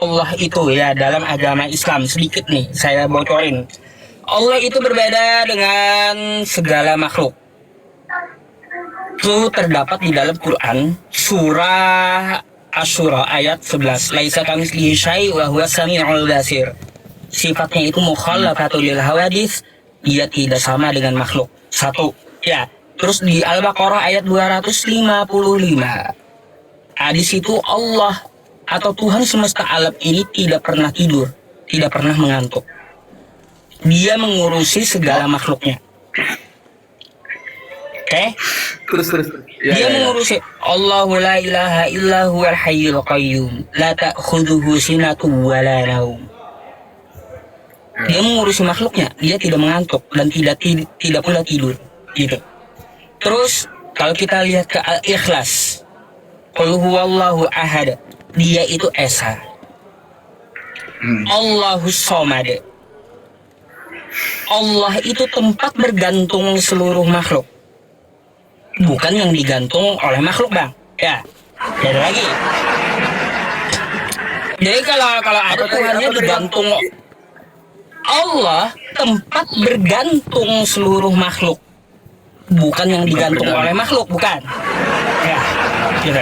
Allah itu ya dalam agama Islam, sedikit nih saya bocorin. Allah itu berbeda dengan segala makhluk. Itu terdapat di dalam Quran surah Asy-Syura ayat 11. Laisa kamitslihi syai' wa huwas samiul basir. Sifatnya itu mukhallafatul lil hawadits, dia tidak sama dengan makhluk. Satu, ya. Terus di Al-Baqarah ayat 255. Di situ Allah atau Tuhan semesta alam ini tidak pernah tidur, tidak pernah mengantuk. Dia mengurusi segala makhluknya. Oke? Terus. Dia mengurusi. Allahu la ilaha illa huwal hayyul qayyum, la ta'khudhuhu sinatun wa la naum. Dia mengurusi makhluknya, dia tidak mengantuk dan tidak pula tidur, gitu. Terus kalau kita lihat ke Al-Ikhlas, qul huwallahu ahad, dia itu esa. Allahus somad, Allah itu tempat bergantung seluruh makhluk, bukan yang digantung oleh makhluk, Bang. Ya, ada lagi. Jadi kalau ada Tuhannya digantung, Allah tempat bergantung seluruh makhluk, bukan yang digantung oleh makhluk, bukan. Ya, gitu.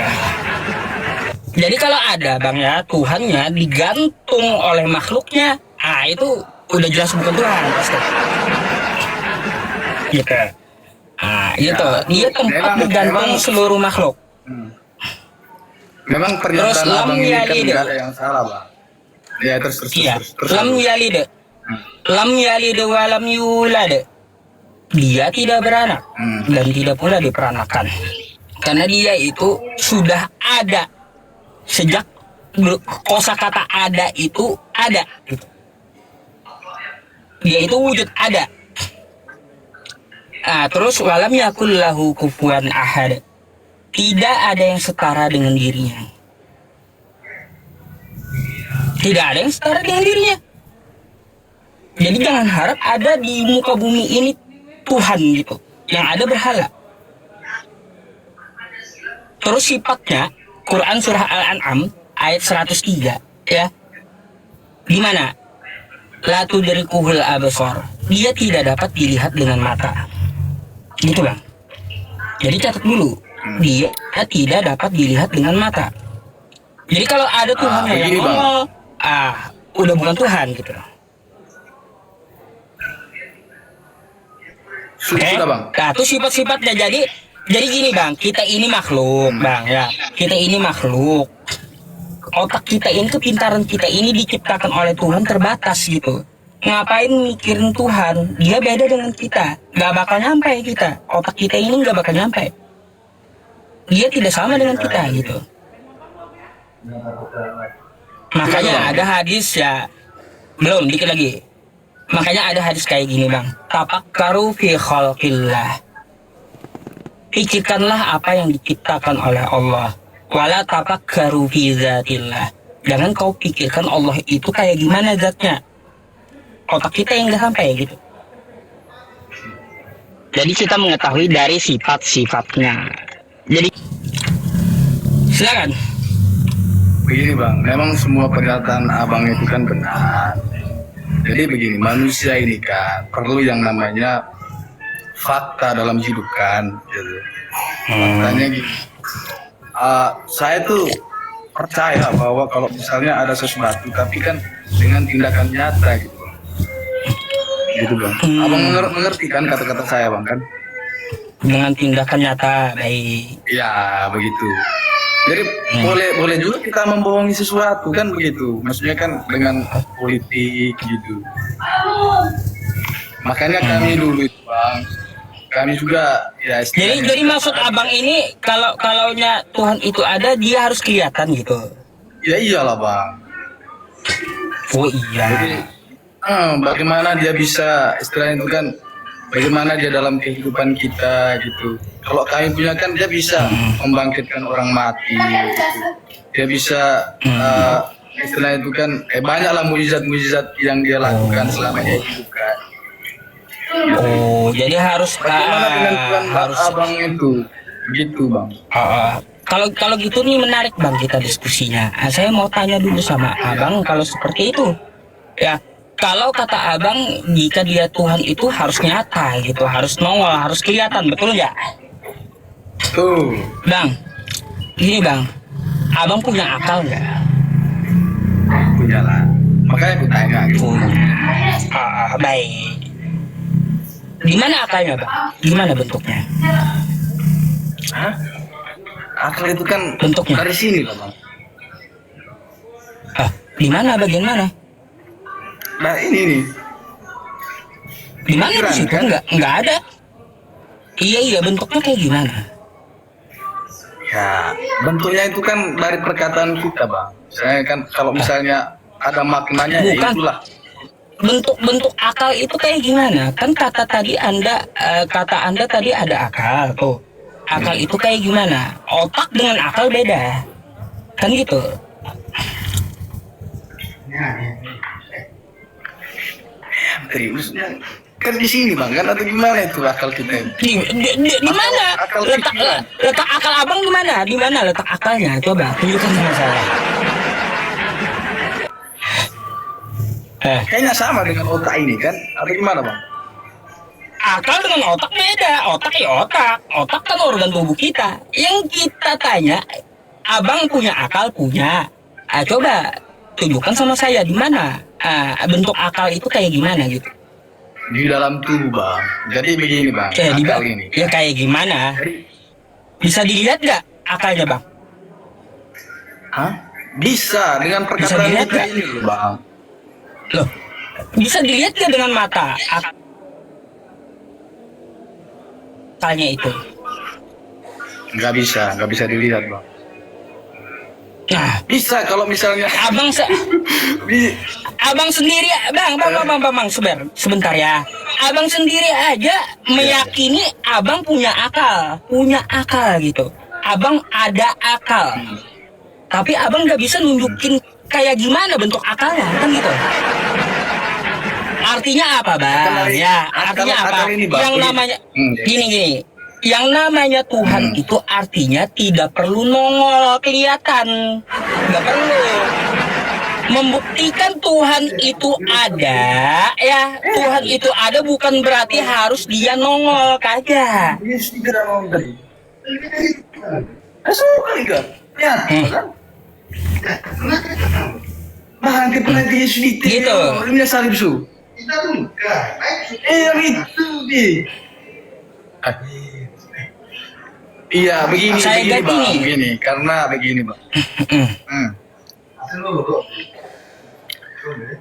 Jadi kalau ada, Bang, ya Tuhannya digantung oleh makhluknya, itu udah jelas bukan Tuhan pasti. Gitu. Gitu. Dia tempat bergantung seluruh makhluk. Memang pernyataan abang ini kan nggak ada yang salah, Bang. Ya terus. Lam yalid, lam yalid wa lam yulad. Dia tidak beranak dan tidak pula diperanakan. Karena dia itu sudah ada sejak kosakata ada itu ada. Dia itu wujud ada. Terus walam yakul lahu kufuwan ahad. Tidak ada yang setara dengan dirinya. Tidak ada yang setara dengan dirinya. Jadi jangan harap ada di muka bumi ini Tuhan gitu, yang ada berhala. Terus sifatnya Quran surah Al-An'am ayat 103, ya. Di mana? La tudrikuhul absar. Dia tidak dapat dilihat dengan mata. Gitu, Bang. Jadi catat dulu, dia tidak dapat dilihat dengan mata. Jadi kalau ada Tuhan yang ngomong, udah bukan Tuhan gitu. Sudah, Bang. Nah, itu sifat-sifatnya. Jadi gini, Bang, kita ini makhluk, Bang, ya. Kita ini makhluk. Otak kita ini, kepintaran kita ini diciptakan oleh Tuhan terbatas gitu. Ngapain mikirin Tuhan? Dia beda dengan kita. Gak bakal nyampe kita. Otak kita ini gak bakal nyampe. Dia tidak sama dengan kita gitu. Makanya ada hadis ya. Belum, dikit lagi. Makanya ada hadis kayak gini, Bang. Tafakkaru fi khalqillah. Pikirkanlah apa yang diciptakan oleh Allah. Wala tafakkaru fi zatillah. Jangan kau pikirkan Allah itu kayak gimana zatnya. Otak kita yang nggak sampai gitu. Jadi kita mengetahui dari sifat-sifatnya. Jadi silakan. Begini, Bang, memang semua pernyataan abang itu kan benar. Jadi begini, manusia ini kan perlu yang namanya fakta dalam hidup kan, gitu. Faktanya gitu. Saya tuh percaya bahwa kalau misalnya ada sesuatu, tapi kan dengan tindakan nyata gitu. Gitu, Bang. Abang mengerti kan kata-kata saya, Bang, kan? Dengan tindakan nyata, baik. Ya, begitu. Jadi boleh juga kita membohongi sesuatu kan begitu. Maksudnya kan dengan politik gitu. Makanya kami dulu itu, Bang. Kami juga ya. Jadi maksud abang ini kalaunya Tuhan itu ada, dia harus kelihatan gitu. Ya iyalah, Bang. Oh iya. Jadi bagaimana dia bisa istilahnya itu kan, bagaimana dia dalam kehidupan kita gitu. Kalau kami punya kan dia bisa membangkitkan orang mati gitu. Dia bisa istilahnya itu kan banyaklah mujizat-mujizat yang dia lakukan selama dia hidup kan. Oh, jadi harus bagaimana dengan Tuhan harus abang itu gitu, Bang. Kalau kalau gitu nih menarik bang kita diskusinya. Saya mau tanya dulu sama abang kalau seperti itu. Ya, kalau kata abang jika dia Tuhan itu harus nyata gitu, harus nongol, harus kelihatan, betul nggak? Tuh, Bang, gini bang, abang punya akal nggak? punya lah. Makanya aku tanya gitu. Punya. Baik. Gimana akalnya bang? Gimana bentuknya? Hah? Akal itu kan Bentuknya? dari sini loh bang. Di mana bagian mana? Nah ini nih. Di mana di Pikiran, situ? kan? Nggak ada. Iya bentuknya kayak gimana? Ya, bentuknya itu kan dari perkataan kita bang. Saya kan kalau misalnya ada maknanya ya Bukan. itulah. Bentuk akal itu kayak gimana? Kan kata anda tadi ada akal tuh. Akal itu kayak gimana? Otak dengan akal beda. Kan gitu. Maksudnya kan di sini bang kan atau gimana itu akal kita itu? Di mana? Akal Letak pikiran. letak akal abang di mana? Di mana letak akalnya? Coba tunjukkan sama saya. Kayaknya sama dengan otak ini kan atau gimana bang? Akal dengan otak beda. Otak ya otak. Otak kan organ tubuh kita. Yang kita tanya, abang punya akal punya. Coba tunjukkan sama saya di mana bentuk akal itu kayak gimana gitu. Di dalam tubuh bang. Jadi begini bang. Akal ini. Ya kayak gimana? Bisa dilihat nggak akalnya bang? Hah? Bisa dengan Bisa perkataan dilihat kita nggak? ini loh bang. Loh, bisa dilihat nggak dengan mata akalnya itu? Nggak bisa dilihat bang. Nah, Bisa kalau misalnya Bi- abang sendiri, bang, sebentar ya. Abang sendiri aja meyakini abang punya akal gitu. Abang ada akal, tapi abang nggak bisa nunjukin kayak gimana bentuk akalnya, kan gitu. Artinya apa, bang? Ya, artinya apa? akal ini, Bang. Yang namanya Jadi- gini. Yang namanya Tuhan itu artinya tidak perlu nongol kelihatan, nggak perlu. Membuktikan Tuhan itu ada, ya Tuhan itu ada bukan berarti harus dia nongol kagak. Yes, tidak mau tadi. Masuk kali kan? Ya, kan? Bahkan kita nanti Yesus di Gitu. Ini salib su. Yang itu di. Iya, begini, Saya begini, ganti bang, nih. begini, karena begini, bang.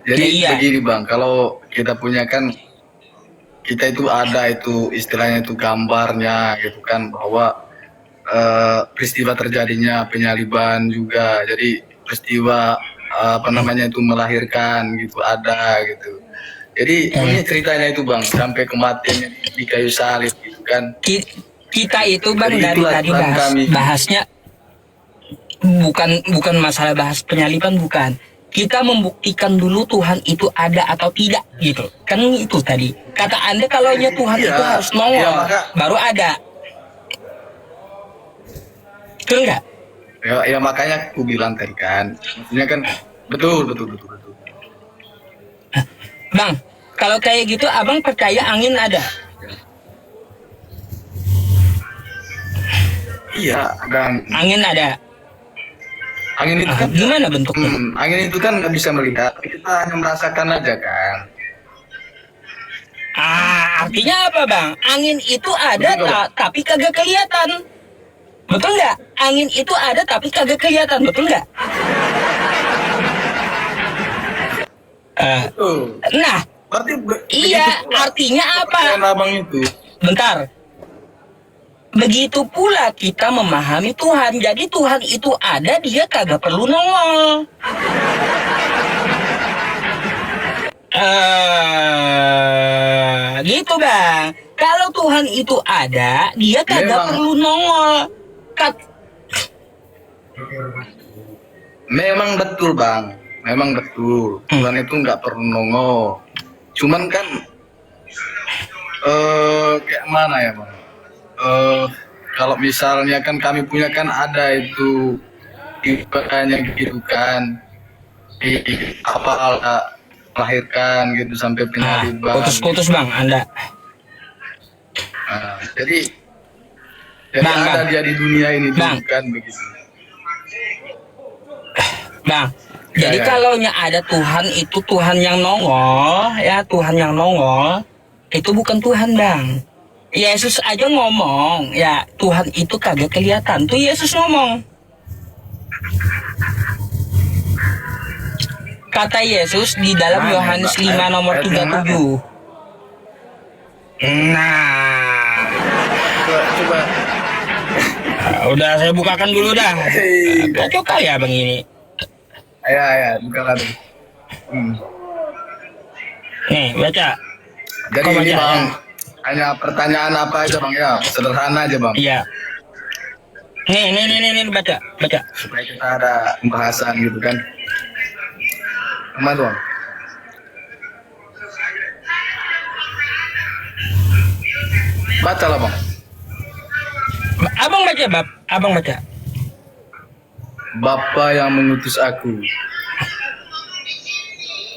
Jadi Iya. begini, bang, kalau kita punya kan, kita itu ada itu istilahnya itu gambarnya, gitu kan, bahwa peristiwa terjadinya penyaliban juga, jadi peristiwa apa namanya itu melahirkan gitu ada gitu. Jadi ini ceritanya itu, bang, sampai kematiannya di kayu salib, gitu kan. Kita itu bang Jadi dari itulah tadi Tuhan kami. bahasnya bukan masalah bahas penyaliban, bukan. Kita membuktikan dulu Tuhan itu ada atau tidak gitu. Kan itu tadi. Kata Anda kalau Tuhan Iya. itu harus nongol, Iya, baru ada. Betul nggak? Ya makanya aku bilang tadi kan, maksudnya kan betul. Bang, kalau kayak gitu abang percaya angin ada? Iya, dan Angin ada. angin itu kan Gimana bentuknya? angin itu kan nggak bisa melihat, tapi kita hanya merasakan aja kan. Artinya apa bang? Angin itu ada Betul. tapi kagak kelihatan. Betul nggak? Angin itu ada tapi kagak kelihatan, betul nggak? Betul. Nah, Berarti iya, artinya apa? Percayaan abang itu. Bentar. Begitu pula kita memahami Tuhan. Jadi Tuhan itu ada, dia kagak perlu nongol. Gitu bang. Kalau Tuhan itu ada, dia kagak Memang. perlu nongol. Memang betul, bang. Memang betul. Tuhan itu nggak perlu nongol. Cuman kan kayak mana ya, bang? kalau misalnya kan kami punya kan ada itu tipenya gitu kan, di apa melahirkan gitu sampai penyaliban. Putus-putus bang, Anda. Nah, jadi Bang, ada bang. dia di dunia ini Bang. dulu kan begitu. Bang, Ya, jadi ya. kalaunya ada Tuhan itu Tuhan yang nongol, ya Tuhan yang nongol, itu bukan Tuhan bang. Yesus aja ngomong, ya Tuhan itu kagak kelihatan. Tuh Yesus ngomong. Kata Yesus di dalam Mana, Yohanes Mbak? 5 nomor Ayat yang 37. Nah, Coba. udah saya bukakan dulu dah. Hei. Kacau kali ya bang ini. Ya, bukakan. Nih, baca. Jadi Kau ini baca, bang, ya? hanya pertanyaan apa aja bang ya, sederhana aja bang, Iya. Nih, baca. supaya kita ada pembahasan gitu kan. Kemana bang? Baca lah bang. Abang baca, Bab. Abang baca. Bapa yang mengutus aku,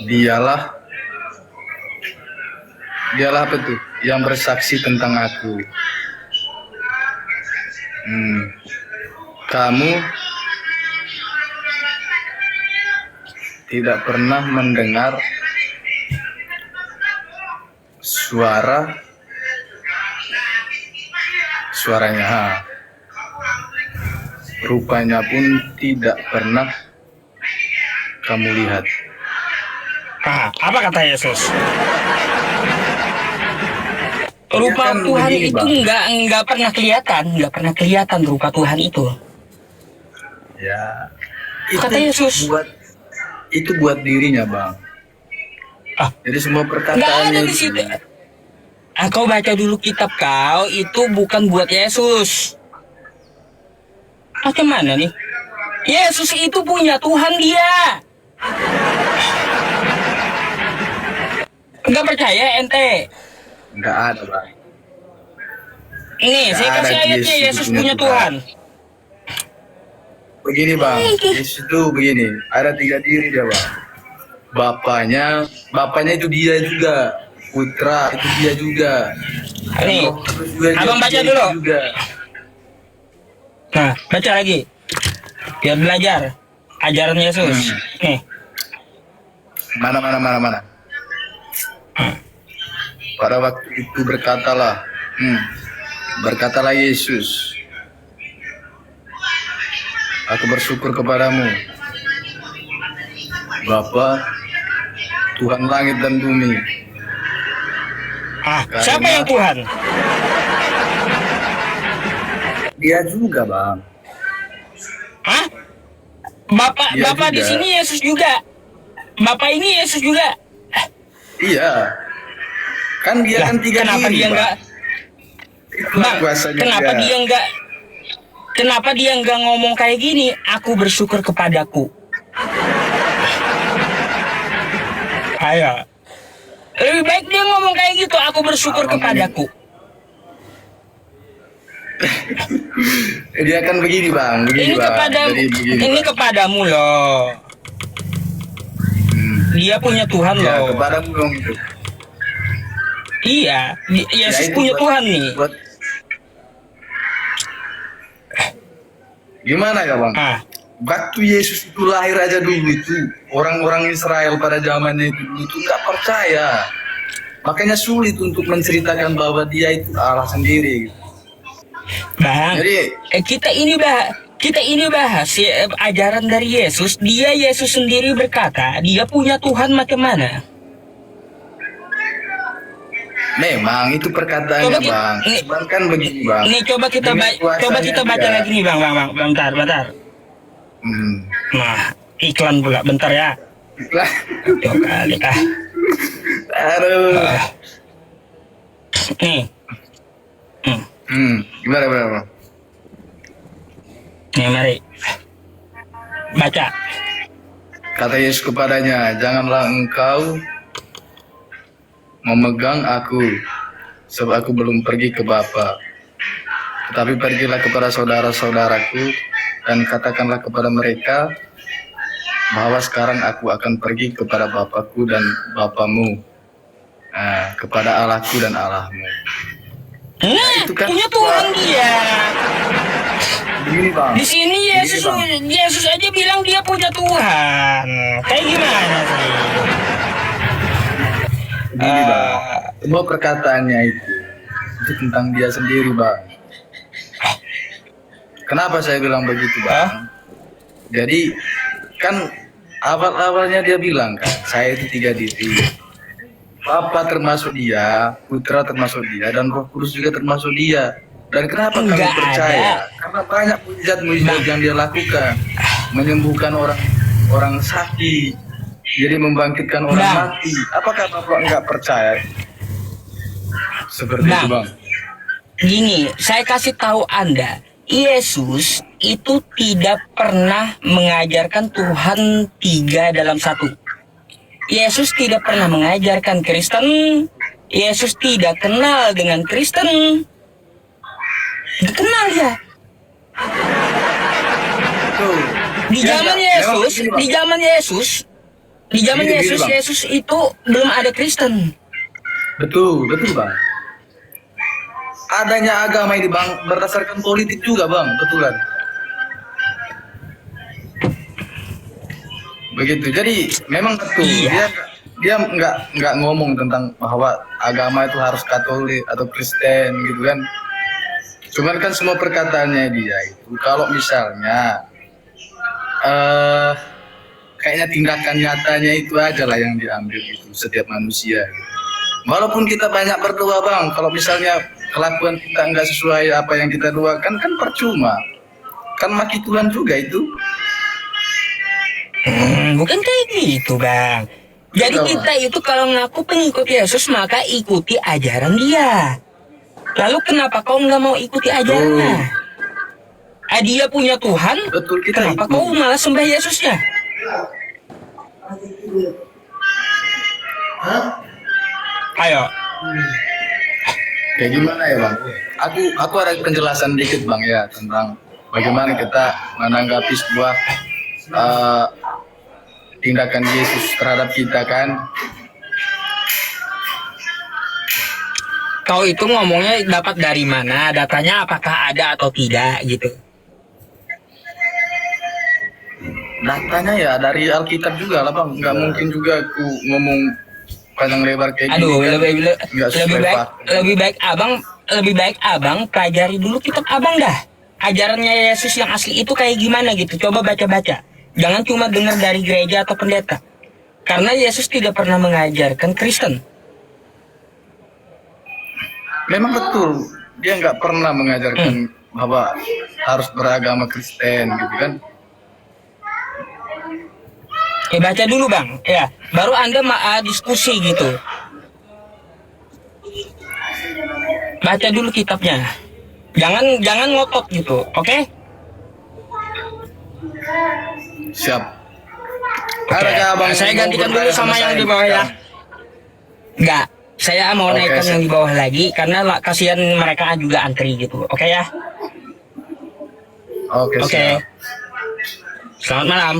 dialah apa tuh? Yang bersaksi tentang aku. Kamu tidak pernah mendengar suaranya. Rupanya pun tidak pernah kamu lihat. Apa kata Yesus? Rupa kan Tuhan begini, itu Bang. nggak pernah kelihatan rupa Tuhan itu. Ya, Kata Yesus. Itu buat dirinya bang. Jadi semua Nggak perkataannya ada di itu. situ. Kau baca dulu kitab kau, itu bukan buat Yesus. Macam mana nih? Yesus itu punya Tuhan dia. Nggak percaya ente? Nggak ada bang. Nih, Nggak saya kasih ada ayatnya Yesus Yesus punya punya Tuhan. Tuhan. Begini bang, Yesus itu begini. Ada 3 diri dia bang. Bapaknya itu dia juga. Putra itu dia juga. Nih, Roh Kudus juga abang baca dia dulu. juga. Nah, baca lagi. Biar belajar ajaran Yesus. Nih. Mana. Pada waktu itu berkatalah Yesus, aku bersyukur kepadamu, Bapa, Tuhan langit dan bumi. Siapa yang Tuhan? Dia juga bang. Dia Bapak di juga. sini Yesus juga. Bapak ini Yesus juga. Iya. Kan dia kan 3 Kenapa diri dia bang. enggak? Itulah Bang, kuasanya kenapa dia enggak? Kenapa dia enggak ngomong kayak gini? Aku bersyukur kepadaku. Ayo. Lebih baik dia ngomong kayak gitu. Aku bersyukur kepadaku. Dia kan begini bang. Ini Bang. kepadamu. Jadi begini, Ini Bang. kepadamu loh. Dia punya Tuhan Ya, loh. kepadamu dong itu. Iya, Yesus itu punya buat- Tuhan nih. Gimana ya bang? Waktu Yesus itu lahir aja dulu itu orang-orang Israel pada zamannya itu nggak percaya, makanya sulit untuk menceritakan bahwa dia itu Allah sendiri. Bang, Jadi kita ini bahas ajaran dari Yesus. Yesus sendiri berkata, dia punya Tuhan macam mana? memang itu perkataannya bang. Cuman kan begini bang. Nih coba kita baca lagi nih bang, bentar. Nah, iklan pula, bentar ya. Coba kita. Aduh. Nih. Gimana bang? Nih mari. Baca. Kata Yesus kepadanya, janganlah engkau memegang aku, sebab aku belum pergi ke Bapa. Tetapi pergilah kepada saudara-saudaraku dan katakanlah kepada mereka bahwa sekarang aku akan pergi kepada Bapakku dan Bapamu, kepada Allahku dan Allahmu. Itu kan punya Tuhan dia. begini bang. Di sini Begini, Bang. Yesus aja bilang dia punya Tuhan. Kayak gimana sih? Begini bang, semua perkataannya itu tentang dia sendiri bang. Kenapa saya bilang begitu bang? Jadi kan awal-awalnya dia bilang kan, saya itu 3 diri. Bapa termasuk dia, Putra termasuk dia, dan Roh Kudus juga termasuk dia. Dan kenapa kami Enggak percaya? ada. Karena banyak mujizat-mujizat yang dia lakukan, menyembuhkan orang sakit, jadi membangkitkan orang Bang. mati. Apakah Bapak enggak percaya? Seperti itu Bang. bang. Gini, saya kasih tahu Anda, Yesus itu tidak pernah mengajarkan Tuhan 3 dalam 1. Yesus tidak pernah mengajarkan Kristen. Yesus tidak kenal dengan Kristen. Gak kenal ya. Tuh. Di Dia zaman enggak- memang Yesus, begini, Bang. di zaman Gini, Yesus, Bang. Yesus itu belum ada Kristen. Betul bang. Adanya agama ini bang berdasarkan politik juga bang, betulan. Begitu. Jadi memang betul. Iya. Dia nggak ngomong tentang bahwa agama itu harus Katolik atau Kristen gitu kan. Cuman kan semua perkataannya dia itu kalau misalnya kayaknya tindakan nyatanya itu aja lah yang diambil itu setiap manusia. Walaupun kita banyak berdoa bang, kalau misalnya kelakuan kita nggak sesuai apa yang kita doakan kan percuma, kan maki Tuhan juga itu. Bukan kayak gitu, Bang. Jadi Betul, kita itu kalau ngaku pengikut Yesus maka ikuti ajaran dia. Lalu kenapa kau nggak mau ikuti ajarannya? Dia punya Tuhan, Betul, kita kenapa ikut. kau malah sembah Yesusnya? Ayo, Kayak gimana ya bang? Aku ada penjelasan dikit bang ya tentang bagaimana kita menanggapi sebuah tindakan Yesus terhadap kita kan. kau itu ngomongnya dapat dari mana? Datanya apakah ada atau tidak gitu? Datanya ya dari Alkitab juga lah bang. Nggak mungkin juga aku ngomong panjang lebar kayak Aduh, gini kan. Nggak sesuai fakta. lebih baik abang pelajari dulu kitab abang dah. Ajarannya Yesus yang asli itu kayak gimana gitu. Coba baca-baca. Jangan cuma dengar dari gereja atau pendeta. Karena Yesus tidak pernah mengajarkan Kristen. Memang betul dia nggak pernah mengajarkan bahwa harus beragama Kristen gitu kan. Baca dulu bang. Ya, baru Anda diskusi gitu. Baca dulu kitabnya. Jangan ngotot gitu, oke? Siap. Oke, Adakah abang saya mau gantikan dulu bertanya sama yang saya? di bawah ya. Enggak, saya mau Oke, naikkan siap. yang di bawah lagi karena kasihan mereka juga antri gitu. Oke ya? Oke, Oke. siap. Selamat malam.